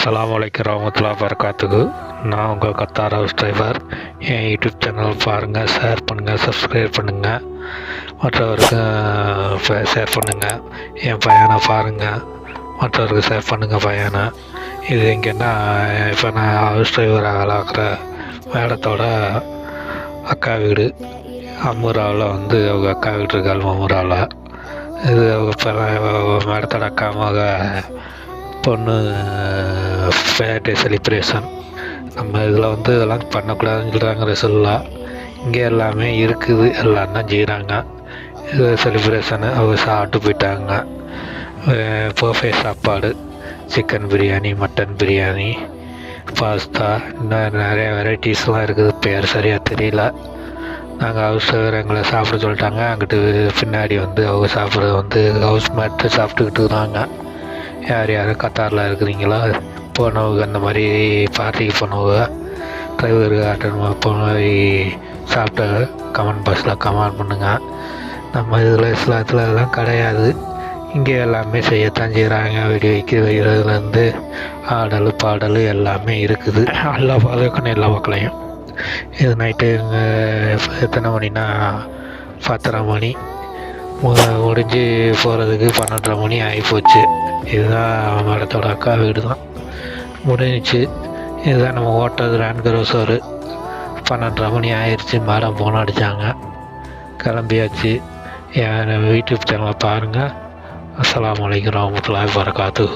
அஸ்ஸலாமு அலைக்கும் வரஹ்மத்துல்லாஹி வபரகாத்துஹு. நான் உங்கள் கத்தார் ஹவுஸ் டிரைவர். என் யூடியூப் சேனல் பாருங்கள், ஷேர் பண்ணுங்கள், சப்ஸ்கிரைப் பண்ணுங்கள், மற்றவருக்கு ஷேர் பண்ணுங்கள். என் பையனை பாருங்கள், மற்றவருக்கு ஷேர் பண்ணுங்கள் பையனை. இது எங்கன்னா இப்போ நான் ஹவுஸ் டிரைவர் ஆகிற மேடத்தோட அக்கா வீடு அம்மூராவில் அவங்க அக்கா வீடு இருக்காள் அம்மூராவில். இது அவங்க மேடத்தோட அக்கா மக பொண்ணு பர்த்டே செலிப்ரேஷன். நம்ம இதில் இதெல்லாம் பண்ணக்கூடாதுன்னு சொல்கிறாங்க ரசூலுல்லா. இங்கே எல்லாமே இருக்குது, எல்லாம் தான் செய்கிறாங்க. இது செலிப்ரேஷனு. அவங்க சாப்பிட்டு போயிட்டாங்க. பர்ஃபே சாப்பாடு, chicken biryani, mutton biryani, pasta, இன்னும் நிறைய வெரைட்டிஸ்லாம் இருக்குது. பேர் சரியாக தெரியல. நாங்கள் ஹவுஸ் எங்களை சாப்பிட சொல்லிட்டாங்க. அங்கிட்டு பின்னாடி அவங்க சாப்பிட்றது ஹவுஸ் மேட்டு சாப்பிட்டுக்கிட்டு இருந்தாங்க. யார் யார் கத்தாரில் இருக்கிறீங்களோ போனவங்க, அந்த மாதிரி பார்ட்டிக்கு போனவங்க, டிரைவர் அட்டன் போன மாதிரி சாப்பிட்ட கமெண்ட் பாக்ஸில் கமெண்ட் பண்ணுங்கள். நம்ம இதில் இஸ்லாத்தில் அதெல்லாம் கிடையாது. இங்கே எல்லாமே செய்யத்தான் செய்கிறாங்க. வெடி வைக்கிறதுலேருந்து ஆடல் பாடல் எல்லாமே இருக்குது. எல்லா பாதுகாக்கணும் எல்லா மக்களையும். இது நைட்டு எத்தனை மணினா 10:30 மணி முடிஞ்சு போகிறதுக்கு 12:30 மணி ஆகிப்போச்சு. இதுதான் மேடத்தோட அக்கா வீடு தான் முடிஞ்சிச்சு. இதுதான் நம்ம ஓட்டது ரேண்ட் க்ரோசரு. 12:30 மணி ஆயிடுச்சு. மேடம் ஃபோன் அடித்தாங்க, கிளம்பியாச்சு. என் யூடியூப் சேனலை பாருங்கள். அஸ்ஸலாமு அலைக்கும் வரஹ்மத்துல்லாஹி வபரகாத்துஹு.